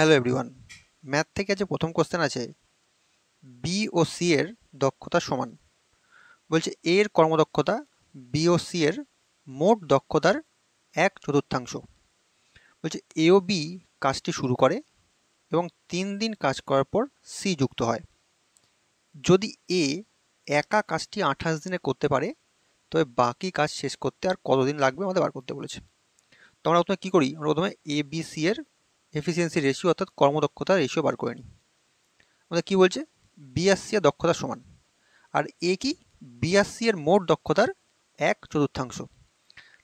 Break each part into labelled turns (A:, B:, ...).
A: Hello everyone, math থেকে যে প্রথম কোশ্চেন আছে, বি ও সি এর দক্ষতা সমান। বলছে এ এর কর্মদক্ষতা বি ও সি এর মোট দক্ষতার 1/4। বলছে এ ও বি কাজটি শুরু করে এবং 3 দিন কাজ করার পর সি যুক্ত হয়। যদি এ একা কাজটি 28 দিনে করতে পারে, তবে বাকি কাজ শেষ করতে আর কতদিন লাগবে আমাদের বার করতে বলেছে। তো আমরা প্রথমে কী করি, আমরা প্রথমে এ বি সি এর এফিসিয়েন্সি রেশিও অর্থাৎ কর্মদক্ষতার রেশিও বার করে নিই। আমাদের কী বলছে, বি আর সি এর দক্ষতা সমান, আর এ কি, বি আর সি এর মোট দক্ষতার 1/4।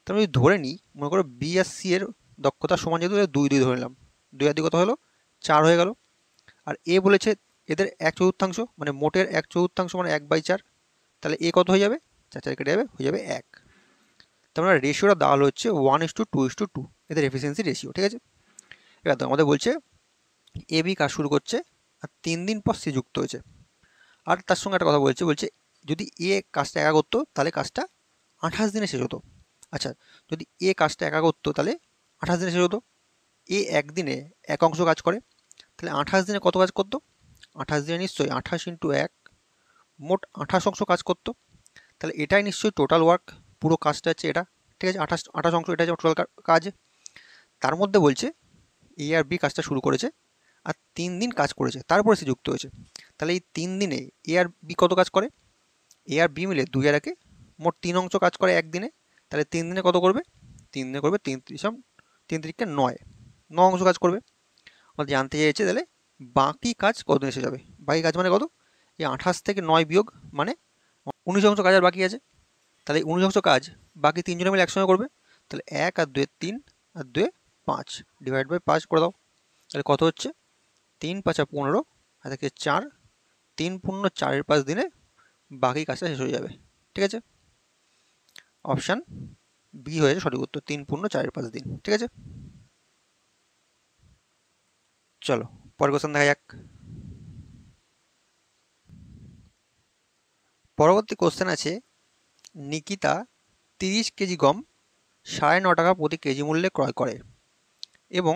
A: তো আমি যদি ধরে নিই, মনে করো বি আর সি এর দক্ষতা সমান, যেহেতু 2 ধরে নিলাম, 2 আর 2 কত হলো, 4 হয়ে গেল। আর এ বলেছে এদের 1/4, মানে মোটের 1/4 মানে 1/4। তাহলে এ কত হয়ে যাবে, 4 কেটে যাবে, হয়ে যাবে 1। তার মানে রেশিওটা দেওয়া হচ্ছে 1:2:2, এদের এফিসিয়েন্সি রেশিও। ঠিক আছে, এবার তো আমাদের বলছে এ বি কাজ শুরু করছে আর 3 দিন পর সি যুক্ত হয়েছে। আর তার সঙ্গে একটা কথা বলছে যদি এ কাজটা একা করতো তাহলে কাজটা 28 দিনে শেষ হতো। আচ্ছা, যদি এ কাজটা একা করতো তাহলে 28 দিনে শেষ হতো। এ একদিনে 1 অংশ কাজ করে, তাহলে 28 দিনে কত কাজ করতো? 28 দিনে নিশ্চয়ই 28 × 1, মোট 28 অংশ কাজ করতো। তাহলে এটাই নিশ্চয়ই টোটাল ওয়ার্ক, পুরো কাজটা হচ্ছে এটা। ঠিক আছে, 28 অংশ, এটা হচ্ছে টোটাল কাজ। তার মধ্যে বলছে এ আর বি কাজটা শুরু করেছে আর 3 দিন কাজ করেছে, তারপরে সে যুক্ত হয়েছে। তাহলে এই 3 দিনে এ আর বি কত কাজ করে? এ আর বি মিলে 2 আর 1 মোট 3 অংশ কাজ করে একদিনে। তাহলে 3 দিনে কত করবে? 3 দিনে করবে 3 × 3 = 9, 9 অংশ কাজ করবে। আমাদের জানতে চেয়েছে তাহলে বাকি কাজ কতদিন এসে যাবে। বাকি কাজ মানে কত? এই 28 থেকে 9 বিয়োগ মানে 19 অংশ কাজ আর বাকি আছে। তাহলে 19 অংশ কাজ বাকি 3 জনে মিলে একসঙ্গে করবে। তাহলে 1 আর 2 3 আর 2 5, ডিভাইড বাই 5 করে দাও। তাহলে কত হচ্ছে? 3 × 5 = 15, আর থেকে 4, 3 × 4 = 5 দিনে বাকি কাজটা শেষ হয়ে যাবে। ঠিক আছে, অপশান বি হয়েছে সঠিক উত্তর, 3 × 4 = 5 দিন। ঠিক আছে, চলো পরের কোশ্চেন দেখা যাক। পরবর্তী কোশ্চেন আছে, নিকিতা 30 কেজি গম 9.5 টাকা প্রতি কেজি মূল্যে ক্রয় করে এবং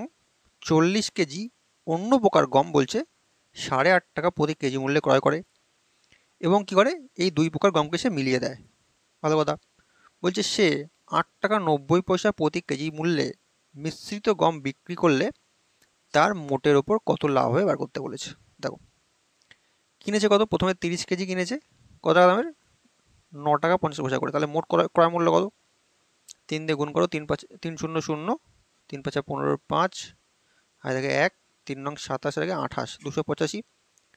A: 40 কেজি অন্য প্রকার গম বলছে 8.5 টাকা প্রতি কেজি মূল্যে ক্রয় করে, এবং কি করে, এই 2 প্রকার গমকে সে মিলিয়ে দেয়। ভালো কথা। বলছে সে 8 টাকা 90 পয়সা প্রতি কেজি মূল্যে মিশ্রিত গম বিক্রি করলে তার মোটের ওপর কত লাভ হবে বার করতে বলেছে। দেখো, কিনেছে কত, প্রথমে 30 কেজি কিনেছে, কত টাকা দামের, 9 টাকা 50 পয়সা করে। তাহলে মোট ক্রয় মূল্য কত? 3 দিয়ে গুণ করো, 3 5 3 0 0, 3 5 15 5, আর দেখে 1, 3 নং 27, আর 28, 285।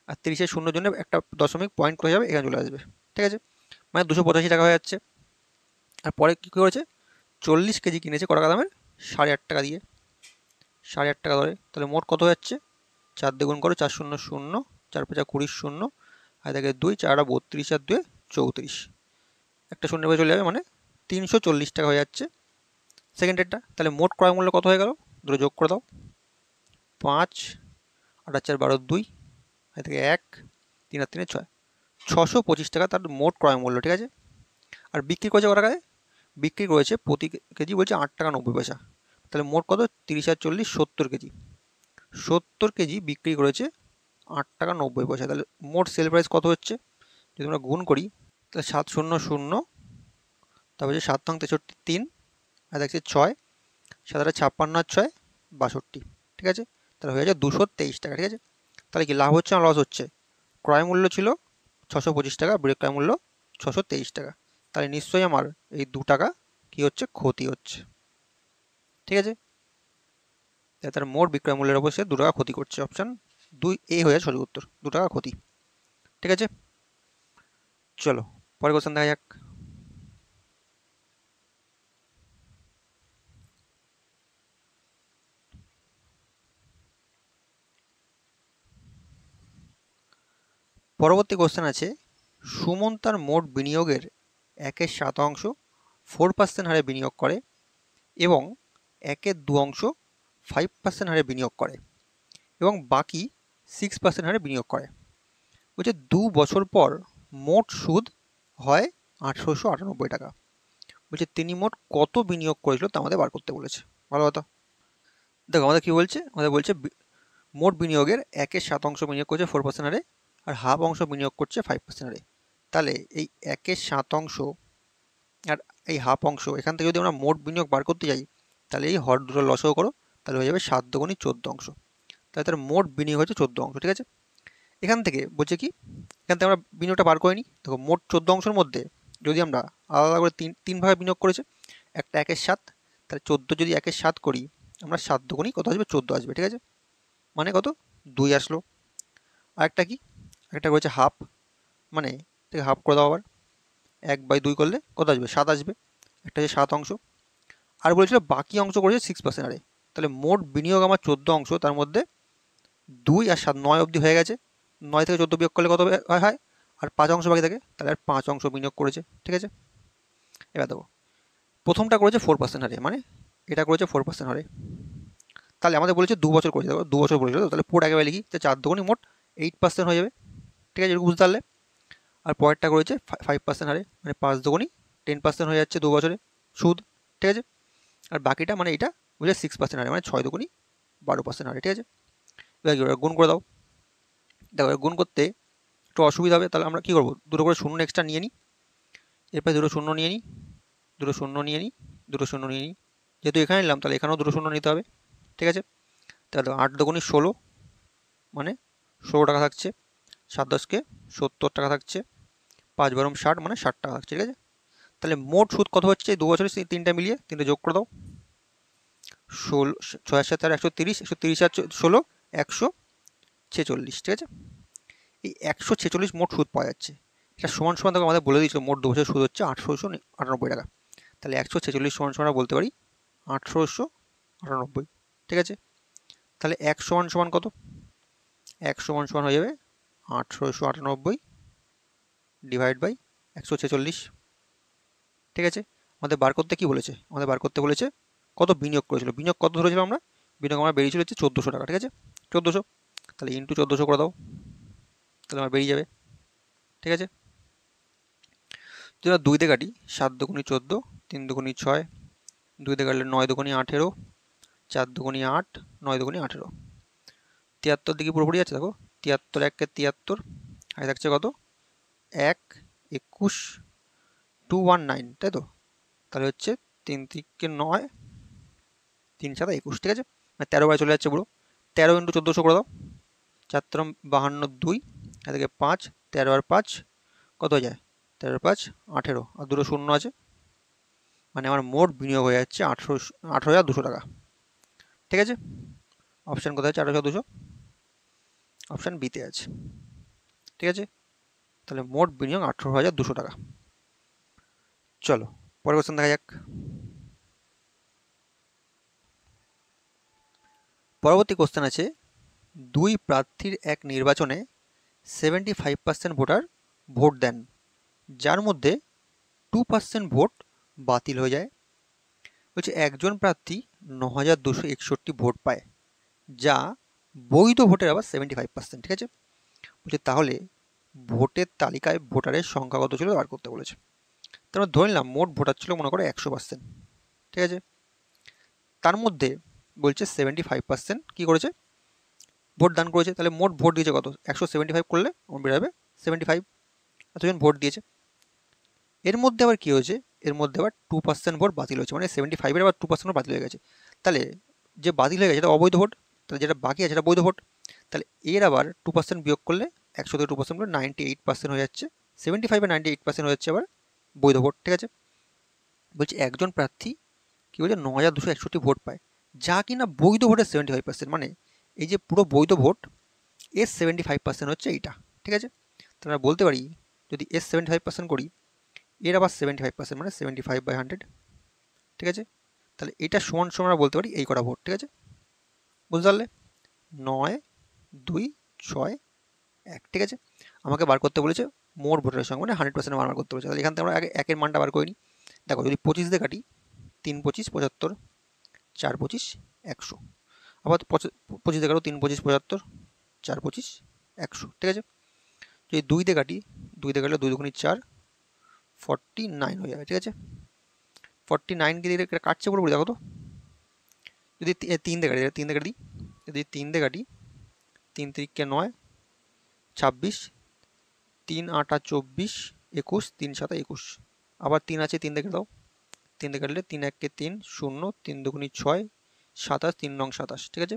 A: আর 30-এর শূন্যর জন্য একটা দশমিক পয়েন্ট করে যাবে, এখানে চলে আসবে। ঠিক আছে, মানে 285 টাকা হয়ে যাচ্ছে। আর পরে কী করেছে, 40 কেজি কিনেছে কত টাকা দামের, 8.5 টাকা দিয়ে, 8.5 টাকা ধরে। তাহলে মোট কত হয়ে যাচ্ছে, 4 দিয়ে গুণ করো, 4 0 0, 4 5 20 0, আর দেখে 2, 4 32, আর 2 34, একটা শূন্য করে চলে যাবে, মানে 340 টাকা হয়ে যাচ্ছে সেকেন্ডেরটা। তাহলে মোট ক্রয় মূল্য কত হয়ে গেল, দুটো যোগ করে দাও, 5, 8 4 12 2, আর থেকে 1, 3 আর 3 6, 625 টাকা তার মোট ক্রয় মূল্য। ঠিক আছে, আর বিক্রি করেছে কত টাকায়, বিক্রি করেছে প্রতি কেজি বলছে 8 টাকা 90 পয়সা। তাহলে মোট কত, 30 আর 40 70 কেজি, 70 কেজি বিক্রি করেছে 8 টাকা 90 পয়সা। তাহলে মোট সেল প্রাইস কত হচ্ছে, যদি আমরা গুণ করি, তাহলে 7 0 0, তারপর 7 নং 63 3, আর দেখছি 6, 7 8 56 আর 6 62। ঠিক আছে, তাহলে হয়ে যাচ্ছে 223 টাকা। ঠিক আছে, তাহলে কি লাভ হচ্ছে না লস হচ্ছে? ক্রয় মূল্য ছিল 625 টাকা, বিক্রয় মূল্য 623 টাকা। তাহলে নিশ্চয়ই আমার এই 2 টাকা কি হচ্ছে, ক্ষতি হচ্ছে। ঠিক আছে, তার মোট বিক্রয় মূল্যের অবশ্যই 2 টাকা ক্ষতি করছে। অপশান 2 এ হয়ে যাচ্ছে সঠিক উত্তর, 2 টাকা ক্ষতি। ঠিক আছে, চলো পরের কোশ্চেন দেখা যাক। পরবর্তী কোশ্চেন আছে, সুমন তার মোট বিনিয়োগের 1/7 4% হারে বিনিয়োগ করে এবং 1/2 5% হারে বিনিয়োগ করে এবং বাকি 6% হারে বিনিয়োগ করে। বলছে 2 বছর পর মোট সুদ হয় 898 টাকা। বলছে তিনি মোট কত বিনিয়োগ করেছিল তা আমাদের বার করতে বলেছে। ভালো কথা। দেখো আমাদের কি বলছে, আমাদের বলছে মোট বিনিয়োগের 1/7 বিনিয়োগ করছে 4% হারে, আর হাফ অংশ বিনিয়োগ করছে 5% হারে। তাহলে এই 1/7 আর এই হাফ অংশ, এখান থেকে যদি আমরা মোট বিনিয়োগ বার করতে যাই, তাহলে এই হর দুটো লসও করো, তাহলে হয়ে যাবে 7 দুগুণী 14 অংশ। তাহলে তার মোট বিনিয়োগ হচ্ছে 14 অংশ। ঠিক আছে, এখান থেকে বলছে কি, এখান থেকে আমরা বিনিয়োগটা বার করে নিই। দেখো মোট 14 অংশের মধ্যে যদি আমরা আলাদা করে তিন ভাগে বিনিয়োগ করেছে, একটা 1/7, তাহলে 14 যদি 1/7 করি, আমরা 7 দুগুণী কত আসবে, 14 আসবে। ঠিক আছে, মানে কত, 2 আসলো। আরেকটা কি, একটা করেছে হাফ, মানে থেকে হাফ করে দাও, আবার 1/2 করলে কত আসবে, 7 আসবে। একটা হচ্ছে 7 অংশ। আর বলেছিল বাকি অংশ করেছে 6% হারে। তাহলে মোট বিনিয়োগ আমার 14 অংশ, তার মধ্যে 2 আর 7 9 অবধি হয়ে গেছে। 9 থেকে 14 বিয়োগ করলে কত হয়, আর 5 অংশ বাকি থাকে, তাহলে আর 5 অংশ বিনিয়োগ করেছে। ঠিক আছে, এবার দেখো প্রথমটা করেছে 4% হারে, মানে এটা করেছে 4% হারে। তাহলে আমাদের বলেছে 2 বছর করেছে, দেখো 2 বছর বলেছিল, তাহলে পুরো একেবারে লিখি, যে 4 দুগুণী মোট 8% হয়ে যাবে। ঠিক আছে, বুঝতে পারলে। আর পরেরটা করেছে 5% হারে, মানে 5 দুগুণী 10% হয়ে যাচ্ছে 2 বছরে সুদ। ঠিক আছে, আর বাকিটা মানে এটা বুঝলে 6% হারে, মানে 6 দুগুণী 12% হারে। ঠিক আছে, এবার গুণ করে দাও। দেখো গুণ করতে একটু অসুবিধা হবে, তাহলে আমরা কী করবো, দুটো করে শূন্য এক্সট্রা নিয়ে নিই, এরপরে দুটো শূন্য নিয়ে নিই, দুটো শূন্য নিয়ে নিই, দুটো শূন্য নিয়ে নিই। যেহেতু এখানে নিলাম, তাহলে এখানেও দুটো শূন্য নিতে হবে। ঠিক আছে, তাহলে 8 দুগুণী 16, মানে 16 টাকা থাকছে। 7 10 70 টাকা থাকছে। 5 বারম 60, মানে 60 টাকা থাকছে। ঠিক আছে, তাহলে মোট সুদ কত হচ্ছে 2 বছরে, তিনটা মিলিয়ে তিনটে যোগ করে দাও। 16, 6 7 130, 130 আর 16 146। ঠিক আছে, এই 146 মোট সুদ পাওয়া যাচ্ছে। এটা সমান সমান দেখো আমাদের বলে দিয়েছিল মোট 2 বছরের সুদ হচ্ছে 1898 টাকা। তাহলে 146 সমান সমান বলতে পারি 1898। ঠিক আছে, তাহলে 1 সমান সমান কত, 1 সমান সমান হয়ে যাবে 1898 ডিভাইড বাই 146। ঠিক আছে, আমাদের বার করতে কি বলেছে, আমাদের বার করতে বলেছে কত বিনিয়োগ করেছিল, বিনিয়োগ কত ধরেছিলাম আমরা, বিনিয়োগ আমরা বেরিয়েছিল হচ্ছে 1400 টাকা। ঠিক আছে, 1400, তাহলে ইন্টু 1400 করে দাও, তাহলে আমার বেরিয়ে যাবে। ঠিক আছে, যদি 2 দিয়ে কাটি, 7 দুগুণী 14, 3 দুগুণী 6, 2 দিয়ে কাটলে 9 দুগুণী 18, 4 দুগুণী 8, 9 দুগুণী 18, 73 দিকে পুরোপুরি আছে। দেখো 73 1 73, আর থাকছে কত, 1 21 219, তাই তো। তাহলে হচ্ছে 3 থেকে 9, 3 7 21। ঠিক আছে, মানে 13 বারে চলে যাচ্ছে পুরো। 13 ইন্টু 1400 করে দাও, 4 3 52 2, এদিকে 5, 13 আর 5 কত হয়ে যায়, 13 5 18, আর দুটো শূন্য আছে, মানে আমার মোট বিনিয়োগ হয়ে যাচ্ছে 18,200 টাকা। ঠিক আছে, অপশান কোথায় আছে, 18,200, অপশান বিতে আছে। ঠিক আছে, তাহলে মোট বিনিয়োগ 18,200 টাকা। চলো পরের কোশ্চেন দেখা যাক। পরবর্তী কোশ্চেন আছে, 2 প্রার্থীর এক নির্বাচনে 75% ভোটার ভোট দেন, যার মধ্যে 2% ভোট বাতিল হয়ে যায়। বলছে একজন প্রার্থী 9,261 ভোট পায়, যা বৈধ ভোটের আবার 75%। ঠিক আছে, বলছে তাহলে ভোটের তালিকায় ভোটারের সংখ্যা কত ছিল বার করতে বলেছে। তারপর ধরে নিলাম মোট ভোটার ছিল মনে করো 100%। ঠিক আছে, তার মধ্যে বলছে 75% কী করেছে, ভোট দান করেছে। তাহলে মোট ভোট দিয়েছে কত, 175 করলে আমার বেরোবে 75, এতজন ভোট দিয়েছে। এর মধ্যে আবার কী হয়েছে, এর মধ্যে আবার 2% ভোট বাতিল হয়েছে, মানে 75-এর আবার 2% ভোট বাতিল হয়ে গেছে। তাহলে যে বাতিল হয়ে গেছে এটা অবৈধ ভোট, তাহলে যেটা বাকি আছে সেটা বৈধ ভোট। তাহলে এর আবার 2% বিয়োগ করলে 100 থেকে 2% করে 98% হয়ে যাচ্ছে। 75 আর 98% হয়ে যাচ্ছে আবার বৈধ ভোট। ঠিক আছে, বলছি একজন প্রার্থী কী বলছে 9,261 ভোট পায়, যা কিনা বৈধ ভোটের 75%, মানে এই যে পুরো বৈধ ভোট এর 75% হচ্ছে এইটা। ঠিক আছে, তাহলে আমরা বলতে পারি যদি এর 75% করি, এর আবার 75%, মানে 75/100। ঠিক আছে, তাহলে এটা সমান সমান আমরা বলতে পারি এই কটা ভোট। ঠিক আছে, বুঝতে পারলে, 9 2 6 1। ঠিক আছে, আমাকে বার করতে বলেছে মোট ভোটারের সঙ্গে, মানে 100% বার করতে বলেছে। তাহলে এখান থেকে আমরা আগে একের মানটা বার করে নিই। দেখো যদি 25 দিয়ে কাটি, 3 25 75, 4 25 100, আবার 25 দিয়ে কাটো, 3 25 75, 4 25 100। ঠিক আছে, যদি 2 দিয়ে কাটি, 2 দিয়ে কাটলে 2 দুগুণী 4, 49 হয়ে যাবে। ঠিক আছে, 49কে দিয়ে কাটছে পুরোপুরি, দেখো তো। যদি 3 দিয়ে কাটি, 3 দিয়ে কাটি দিই, যদি 3 দিয়ে কাটি 3 3 9, 26, 3 8 24, 21, 3 7 21, আবার 3 আছে, 3 দেখে দাও, 3 দেখে কাটলে 3 1 3 0, 3 2 6, 27, 3 9 27, ঠিক আছে।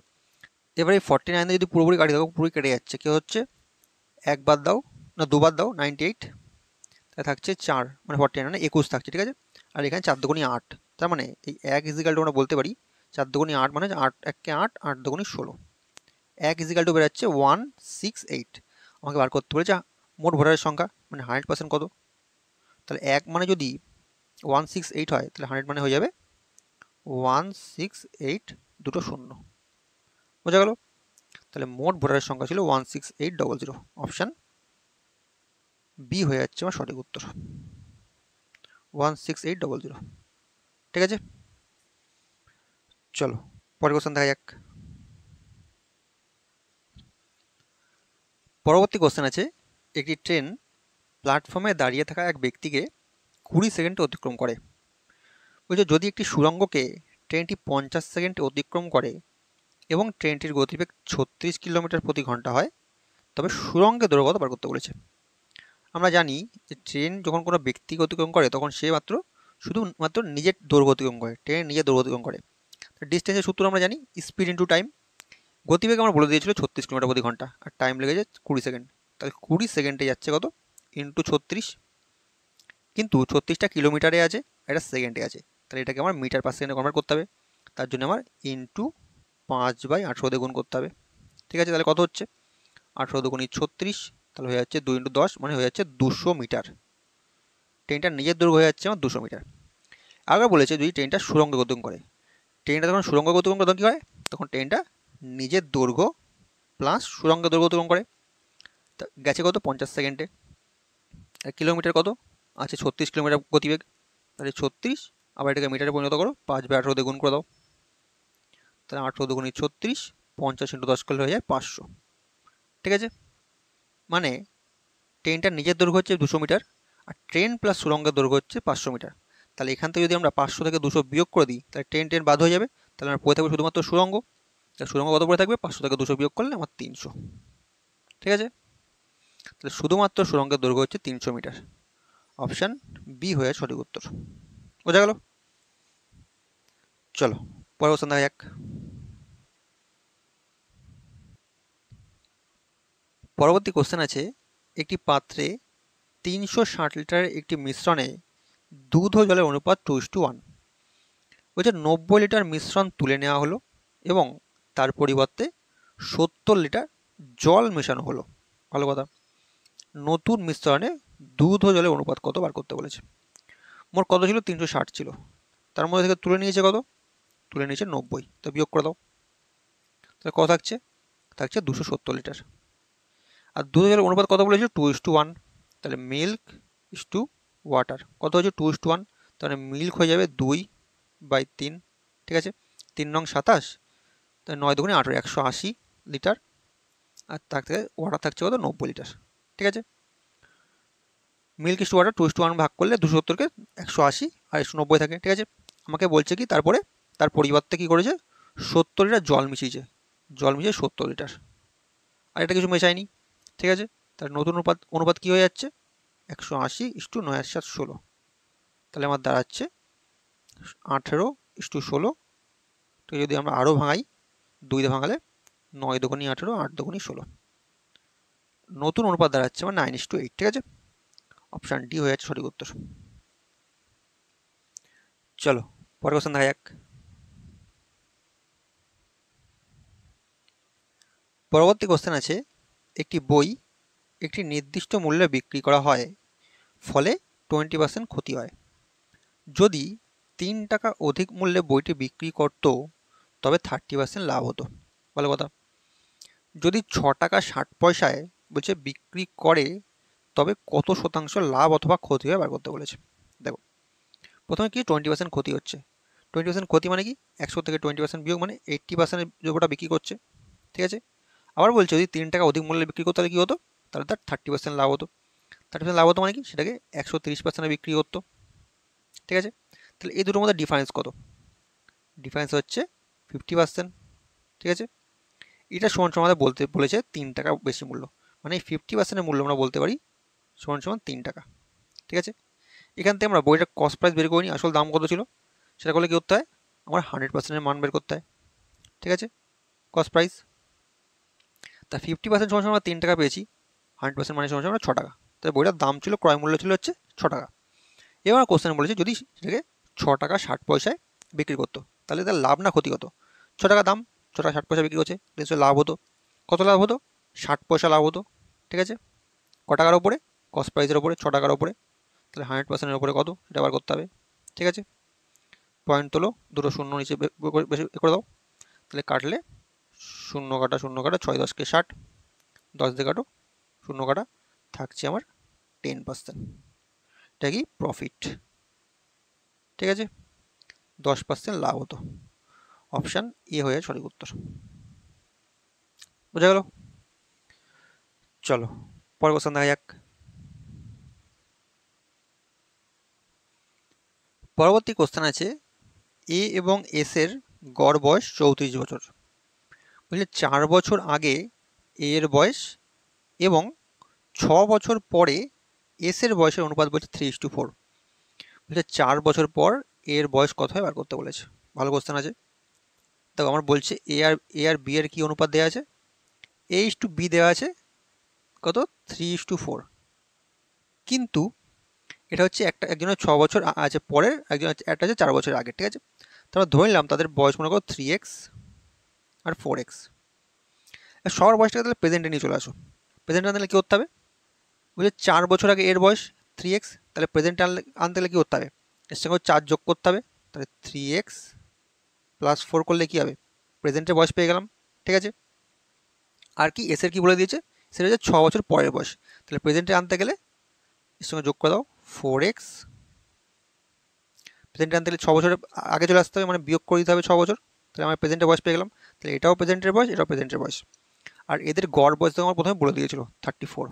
A: এবার এই 49 যদি পুরোপুরি কাটি দাও, পুরোপুরি কেটে যাচ্ছে, কি হচ্ছে, একবার দাও না দুবার দাও 98, তাই থাকছে 4, মানে 49 মানে 21 থাকছে, ঠিক আছে। আর এখানে 4 দুগুণি 8, তার মানে এই 1 ইজিক্যাল টু আমরা বলতে পারি 4 দুগুণি 8 মানে 8 1 কে 8, 8 দুগুণি 16, 1 ইজিক্যাল টু বেরোচ্ছে 168। আমাকে বার করতে বলেছে মোট ভোটারের সংখ্যা, মানে 100% কত। তাহলে 1 মানে যদি 168 হয়, তাহলে 100 মানে হয়ে যাবে 168 দুটো শূন্য, বোঝা গেল। তাহলে মোট ভোটারের সংখ্যা ছিল 16800। অপশান বি হয়ে যাচ্ছে আমার সঠিক উত্তর, 16800, ঠিক আছে। চলো পরের কোশ্চেন দেখা যাক। পরবর্তী কোশ্চেন আছে, একটি ট্রেন প্ল্যাটফর্মে দাঁড়িয়ে থাকা এক ব্যক্তিকে 20 সেকেন্ডে অতিক্রম করে। বলছে যদি একটি সুড়ঙ্গকে ট্রেনটি 50 সেকেন্ডে অতিক্রম করে এবং ট্রেনটির গতিবেগ 36 কিলোমিটার প্রতি ঘন্টা হয়, তবে সুড়ঙ্গের দৈর্ঘ্য কত বার করতে বলেছে। আমরা জানি যে ট্রেন যখন কোনো ব্যক্তিকে অতিক্রম করে তখন সে শুধুমাত্র নিজের দৈর্ঘ্য অতিক্রম করে, ট্রেন নিজের দৈর্ঘ্য অতিক্রম করে। ডিস্টেন্সের সূত্র আমরা জানি, স্পিড ইন্টু টাইম। গতিবেগ আমরা বলে দিয়েছিল 36 কিলোমিটার প্রতি ঘন্টা, আর টাইম লেগেছে 20 সেকেন্ড। তাহলে 20 সেকেন্ডে যাচ্ছে কত, ইন্টু 36, কিন্তু 36টা কিলোমিটারে আছে, এটা সেকেন্ডে আছে, তাহলে এটাকে আমার মিটার পার সেকেন্ডে কনভার্ট করতে হবে। তার জন্য আমার ইন্টু 5/18 দিয়ে গুণ করতে হবে, ঠিক আছে। তাহলে কত হচ্ছে, 18 দুগুণি 36, তাহলে হয়ে যাচ্ছে 2 ইন্টু 10, মানে হয়ে যাচ্ছে 200 মিটার। ট্রেনটার নিজের দৈর্ঘ্য হয়ে যাচ্ছে আমার 200 মিটার। আগে বলেছে যদি ট্রেনটা সুড়ঙ্গে গতিক্রম করে, ট্রেনটা যখন সুড়ঙ্গ গতিক্রম করে তখন কী হয়, তখন ট্রেনটা নিজের দৈর্ঘ্য প্লাস সুড়ঙ্গের দৈর্ঘ্য অতিক্রম করে। তা গেছে কত, 50 সেকেন্ডে। কিলোমিটার কত আছে, 36 কিলোমিটার গতিবেগ, তাহলে 36, আবার এটাকে মিটারে পরিণত করো, 5/18 দিয়ে গুণ করে দাও, তাহলে 18 দুগুণি 36, 50 ইন্টু 10 করলে হয়ে যায় 500, ঠিক আছে। মানে ট্রেনটার নিজের দৈর্ঘ্য হচ্ছে 200 মিটার, আর ট্রেন প্লাস সুড়ঙ্গের দৈর্ঘ্য হচ্ছে 500 মিটার। তাহলে এখান থেকে যদি আমরা 500 থেকে 200 বিয়োগ করে দিই, তাহলে ট্রেন বাদ হয়ে যাবে, তাহলে আমার পড়ে থাকবে শুধুমাত্র সুড়ঙ্গ। তাহলে সুড়ঙ্গ কত পড়ে থাকবে, 500 থেকে 200 বিয়োগ করলে আমার 300, ঠিক আছে। তাহলে শুধুমাত্র সুড়ঙ্গের দৈর্ঘ্য হচ্ছে 300 মিটার। অপশান বি হয়ে সঠিক উত্তর, বোঝা গেল। চলো পরের কোশ্চেন দেখা যাক। পরবর্তী কোশ্চেন আছে, একটি পাত্রে 360 লিটারের একটি মিশ্রণে দুধ ও জলের অনুপাত 2:1। বলছে 90 লিটার মিশ্রণ তুলে নেওয়া হলো এবং তার পরিবর্তে 70 লিটার জল মেশানো হলো। ভালো কথা। নতুন মিশ্রণে দুধ ও জলের অনুপাত কত বার করতে বলেছে। মোট কত ছিল, 360 ছিল, তার মধ্যে থেকে তুলে নিয়েছে কত, তুলে নিয়েছে 90, তো বিয়োগ করে দাও, তাহলে কত থাকছে, থাকছে 270 লিটার। আর দুধ ও জলের অনুপাত কত বলেছিল, 2:1, তাহলে মিল্ক ইস টু ওয়াটার কত হচ্ছে, 2:1, তাহলে মিল্ক হয়ে যাবে 2/3, ঠিক আছে। 3 নং 27, তাহলে 9 দুগুণে 18, 180 লিটার, আর তার থেকে ওয়াটার থাকছে কত, 90 লিটার, ঠিক আছে। মিল্ক ইস টু ওয়াটার 2:1 ভাগ করলে 270কে 180 আর 190 থাকে, ঠিক আছে। আমাকে বলছে কি তারপরে তার পরিবর্তে কি করেছে, 70 লিটার জল মিশিয়েছে, জল মিশিয়ে 70 লিটার, আর এটা কিছু মেশায়নি, ঠিক আছে। তার নতুন অনুপাত কি হয়ে যাচ্ছে, 180:9/7 16, তাহলে আমার দাঁড়াচ্ছে 18:16। তো যদি আমরা আরও ভাঙাই, 2 দিয়ে ভাঙালে 9 দুগুণি 18, 8 দুগুণি 16, নতুন অনুপাত দাঁড়াচ্ছে আমার 9:8, ঠিক আছে। অপশান ডি হয়ে যাচ্ছে সঠিক উত্তর। চলো পরের কোশ্চেন দেখা যাক। পরবর্তী কোশ্চেন আছে, একটি বই একটি নির্দিষ্ট মূল্যে বিক্রি করা হয়, ফলে 20% ক্ষতি হয়। যদি 3 টাকা অধিক মূল্যে বইটি বিক্রি করত, তবে 30% লাভ হতো। ভালো কথা। যদি 6 টাকা 60 পয়সায় বলছে বিক্রি করে, তবে কত শতাংশ লাভ অথবা ক্ষতি হয় বার করতে বলেছে। দেখো প্রথমে কি 20% ক্ষতি হচ্ছে, 20% ক্ষতি মানে কি, 100 থেকে 20% বিয়োগ মানে 80% ওটা বিক্রি করছে, ঠিক আছে। আবার বলছে যদি 3 টাকা অধিক মূল্যে বিক্রি করতো তাহলে কী হতো, তাহলে তার 30% লাভ হতো। 30% লাভ হতো মানে কি, সেটাকে 130% বিক্রি করতো, ঠিক আছে। তাহলে এই দুটোর মধ্যে ডিফারেন্স কত, ডিফারেন্স হচ্ছে 50%, ঠিক আছে। এটা সমান সমান আমাদের বলতে বলেছে 3 টাকা বেশি মূল্য, মানে 50% মূল্য আমরা বলতে পারি সমান সমান 3 টাকা। ঠিক আছে, এখান থেকে আমরা বইটার কস্ট প্রাইস বের করে নিই, আসল দাম কত ছিল সেটা করলে কি করতে হয়, আমার 100% মান বের করতে হয়। ঠিক আছে, কস্ট প্রাইস, তা 50% সমান সমান আমরা 3 টাকা পেয়েছি, 100% মানে সমান সমান 6 টাকা। তাই বইটার দাম ছিল, ক্রয় মূল্য ছিল হচ্ছে 6 টাকা। এবার কোশ্চেন বলেছে যদি সেটাকে 6 টাকা 60 পয়সায় বিক্রি করতো, তাহলে তার লাভ না ক্ষতি হতো? 6 টাকা দাম, 6 টাকা 60 পয়সা বিক্রি করছে, নিশ্চয়ই লাভ হতো। কত লাভ হতো? 60 পয়সা লাভ হতো। ঠিক আছে, ক টাকার ওপরে? কস্ট প্রাইসের ওপরে, 6 টাকার ওপরে, তাহলে 100%-এর ওপরে কত সেটা বার করতে হবে। ঠিক আছে, পয়েন্ট তোলো, দুটো শূন্য নিচে বেশি করে দাও, তাহলে কাটলে শূন্য কাটা শূন্য কাটা 6 10 কে 60, 10 দিয়ে কাটো, শূন্য কাটা, থাকছে আমার 10%। এটা কি প্রফিট। ঠিক আছে, 10% লাভ হতো। অপশান এ হয়ে সঠিক উত্তর। বোঝা গেল? চলো পরের কোশ্চেন দেখা যাক। পরবর্তী কোশ্চেন আছে এ এবং এস এর গড় বয়স 34 বছর। বুঝলে 4 বছর আগে এ এর বয়স এবং 6 বছর পরে এস এর বয়সের অনুপাত বলছে 3:4। বুঝলে 4 বছর পর এর বয়স কত হয় বার করতে বলেছে। ভালো কোশ্চেন আছে। দেখো আমার বলছে এ আর বি এর কি অনুপাত দেওয়া আছে, A:B দেওয়া আছে কত 3:4, কিন্তু এটা হচ্ছে একজনের 6 বছর আছে পরের, একজন একটা আছে 4 বছর আগে। ঠিক আছে, তারপর ধরে নিলাম তাদের বয়স মনে করো 3x আর 4x। সবার বয়সটাকে তাহলে প্রেজেন্টে নিয়ে চলে আসো। প্রেজেন্টে আনলে কী করতে হবে, বুঝলে 4 বছর আগে এর বয়স 3x, তাহলে প্রেজেন্টে আনতে গেলে কী করতে হবে, এর সঙ্গে 4 যোগ করতে হবে, তাহলে 3x + 4 করলে কী হবে, প্রেজেন্টের বয়স পেয়ে গেলাম। ঠিক আছে, আর কি এসের কি বলে দিয়েছে, সেটা হচ্ছে 6 বছর পরের বয়স, তাহলে প্রেজেন্টে আনতে গেলে এর সঙ্গে যোগ করে দাও 4x, প্রেজেন্টে আনতে গেলে 6 বছরের আগে চলে আসতে হবে, মানে বিয়োগ করে দিতে হবে 6 বছর, তাহলে আমার প্রেজেন্টের বয়স পেয়ে গেলাম। তাহলে এটাও প্রেজেন্টের বয়স, এটাও প্রেজেন্টের বয়স। আর এদের গড় বয়স তো আমার প্রথমে বলে দিয়েছিল 34,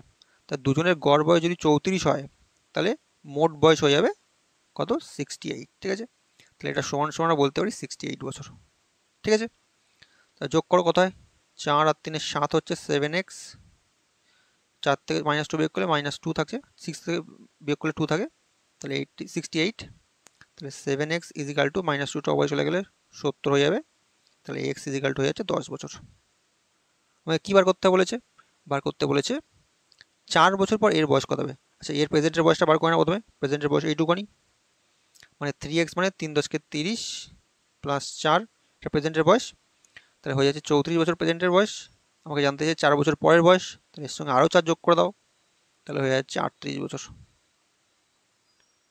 A: তা দুজনের গড় বয়স যদি 34 হয় তাহলে মোট বয়স হয়ে যাবে কত 68। ঠিক আছে, তাহলে এটা সমান সমান বলতে পারি 68 বছর। ঠিক আছে, তা যোগ করো কত হয়, 4 আর 3 7 হচ্ছে 7x, 4 থেকে -2 বিয়োগ করলে -2 থাকে, 6 থেকে বিয়োগ করলে 2 থাকে, তাহলে 68। তাহলে 7x = -2 অবয় চলে গেলে 70 হয়ে যাবে, তাহলে x = হয়ে যাচ্ছে 10 বছর। আমাকে কী বার করতে বলেছে, বার করতে বলেছে 4 বছর পর এর বয়স কত হবে। আচ্ছা, এর প্রেজেন্টের বয়সটা বার করে না প্রথমে, প্রেজেন্টের বয়স এইটুকুনি, মানে 3x মানে 3 10 কে 30 + 4, এটা প্রেজেন্টের বয়স, তাহলে হয়ে যাচ্ছে 34 বছর প্রেজেন্টের বয়স। আমাকে জানতে চাই 4 বছর পরের বয়স, তাহলে এর সঙ্গে আরও 4 যোগ করে দাও, তাহলে হয়ে যাচ্ছে 38 বছর।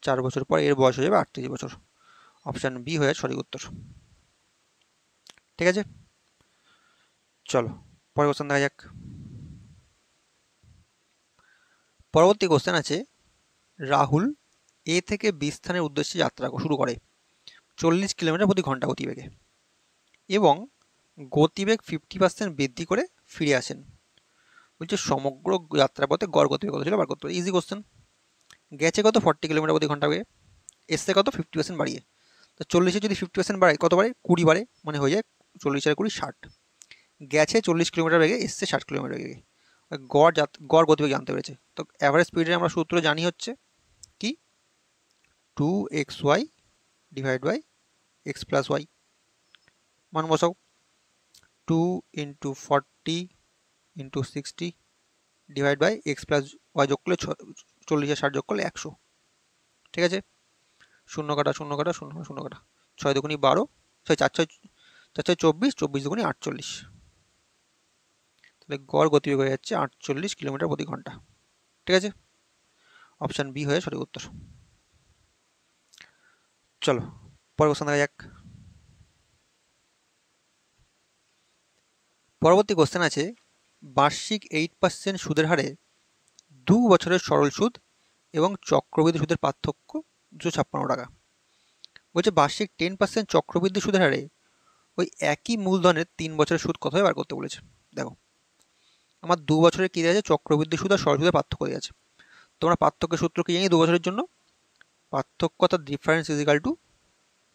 A: 4 বছর পর এর বয়স হয়ে যাবে 38 বছর। অপশান বি হয়ে সঠিক উত্তর। ঠিক আছে, চলো পরের কোশ্চেন দেখা যাক। পরবর্তী কোশ্চেন আছে রাহুল এ থেকে বি স্থানের উদ্দেশ্যে যাত্রা শুরু করে 40 কিলোমিটার প্রতি ঘন্টা গতিবেগে এবং গতিবেগ 50% বৃদ্ধি করে ফিরে আসেন। বলছে সমগ্র যাত্রাপথে গড় গতিবেগ কত ছিল বার করতে হবে। ইজি কোশ্চেন, গেছে কত 40 কিলোমিটার প্রতি ঘন্টা বেগে, এসছে কত 50% বাড়িয়ে, তো 40-এ যদি 50% বাড়ায় কত বাড়ে 20 বাড়ে, মানে হয়ে যায় 40 আর 20 60। গেছে 40 কিলোমিটার বেগে, এসছে 60 কিলোমিটার বেগে, গড় গতিবেগ জানতে পেরেছে। তো অ্যাভারেজ স্পিডের আমরা সূত্র জানি হচ্ছে কি 2xy / x + y, মান বসাও 2 × 40 × 60 / x + y যোগ করলে 40 আর 60 যোগ করলে 100। ঠিক আছে, শূন্য কাটা শূন্য কাটা শূন্য শূন্য কাটা, 6 দুগুণি 12, 4 6 24, 24 দুগুণি 48, তাহলে গড় গতিবেগ হয়ে যাচ্ছে 48 কিলোমিটার প্রতি ঘন্টা। ঠিক আছে, অপশান বি হয়ে সঠিক উত্তর। চলো পরের কোশ্চেন দেখা যাক। পরবর্তী কোশ্চেন আছে বার্ষিক 8% সুদের হারে 2 বছরের সরল সুদ এবং চক্রবৃদ্ধি সুদের পার্থক্য 256 টাকা। বলছে বার্ষিক 10% চক্রবৃদ্ধি সুদের হারে ওই একই মূলধনের 3 বছরের সুদ কত হয় বার করতে বলেছে। দেখো আমার 2 বছরের কী দেওয়া আছে, চক্রবৃদ্ধি সুদ আর সরল সুদের পার্থক্য দেওয়া আছে। তোমরা পার্থক্যের সূত্র কি জানি 2 বছরের জন্য, পার্থক্য অর্থাৎ ডিফারেন্স =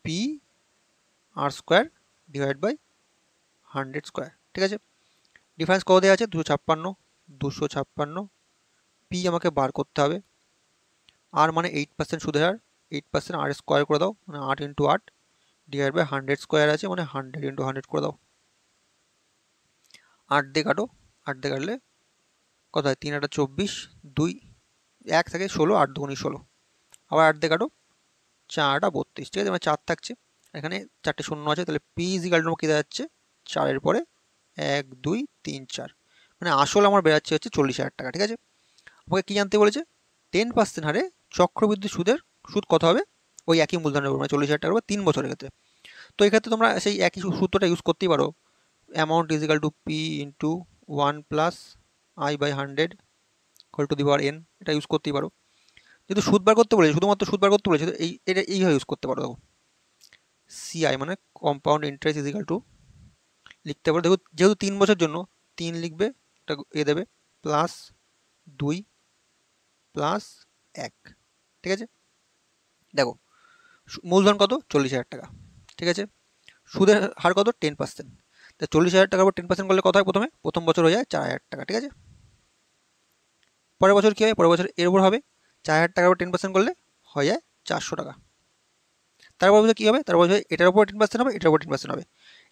A: P/r² / 100²। ঠিক আছে, ডিফারেন্স কত দেওয়া আছে 256, পি আমাকে বার করতে হবে, আর মানে 8% সুদের হার, 8% আর স্কোয়ার করে দাও, মানে 8 ইন্টু 8 ডিভাইড বাই 100 স্কোয়ার আছে, মানে 100 ইন্টু 100 করে দাও। 8 দিয়ে কাটো, 8 দিয়ে কাটলে কত হয়, 3 8 24, 2 1 থাকে 16, 8 2 16, আবার 8 দিয়ে কাটো, 4 8 32, ঠিক আছে, মানে 4 থাকছে, এখানে 4টে শূন্য আছে, তাহলে পি ইজিক্যাল টু কী দাঁড়াচ্ছে, 4-এর পরে 1 2 3 4, মানে আসল আমার বেরাচ্ছে হচ্ছে 40,000 টাকা, ঠিক আছে। আমাকে কি জানতে বলেছে, 10% হারে চক্রবৃদ্ধি সুদের সুদ কত হবে ওই একই মূলধনের উপর, মানে 40,000 টাকার উপর 3 বছরের ক্ষেত্রে। তো এক্ষেত্রে তোমরা সেই একই সূত্রটা ইউজ করতেই পারো, amount equal to P into 1 plus I by 100 whole to the power n, এটা ইউজ করতেই পারো। যেহেতু সুদ বার করতে বলেছে, শুধুমাত্র সুদ বার করতে বলেছে, এটা এইভাবে ইউজ করতে পারো। দেখো সিআই মানে কম্পাউন্ড ইন্টারেস্ট ইজিক্যাল টু, লিখতে পারো, দেখো যেহেতু 3 বছর জন্য 3 লিখবে, এটা এ দেবে প্লাস 2 প্লাস 1, ঠিক আছে। দেখো মূলধন কত 40,000 টাকা, ঠিক আছে, সুদের হার কত 10%, তা 40,000 টাকার উপর 10% করলে কত হয়, প্রথম বছর হয়ে যায় 4,000 টাকা, ঠিক আছে। পরের বছর কী হয়, পরের বছর এর উপর হবে 4,000 টাকার উপর 10% করলে হয়ে যায় 400 টাকা। তারপর বছর কী হবে, তারপর বছর এটার উপর 10% হবে, এটার উপর 10% হবে,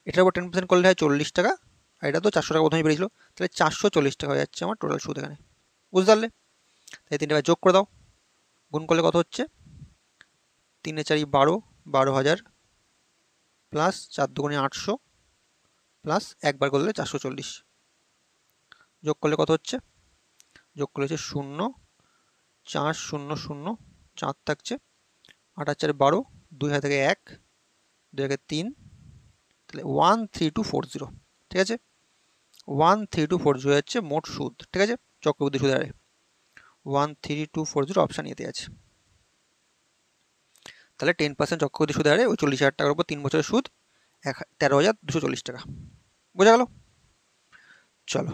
A: এটার উপর 10% করলে হয় 40 টাকা, আর এটা তো 400 টাকা প্রথমে বেরিয়েছিল, তাহলে 440 টাকা হয়ে যাচ্ছে আমার টোটাল সুদ এখানে, বুঝতে পারলে। তাই 3টা যোগ করে দাও, গুণ করলে কত হচ্ছে, 3 4 12, 12,000 প্লাস 4 2 800 প্লাস একবার করলে 440, যোগ করলে কত হচ্ছে, যোগ করলে হচ্ছে 0 4 0 0 4 থাকছে, 8 4 12, 2 হাতে থেকে 1, 2 একে 3, তাহলে 13240, ঠিক আছে, 13240 হচ্ছে মোট সুদ, ঠিক আছে, চক্রবৃদ্ধি সুদের হারে 13240 অপশান এতে আছে। তাহলে 10% চক্রবৃদ্ধি সুদের হারে ওই 40,000 টাকার উপর 3 বছরের সুদ 13,240 টাকা, বোঝা গেল। চলো।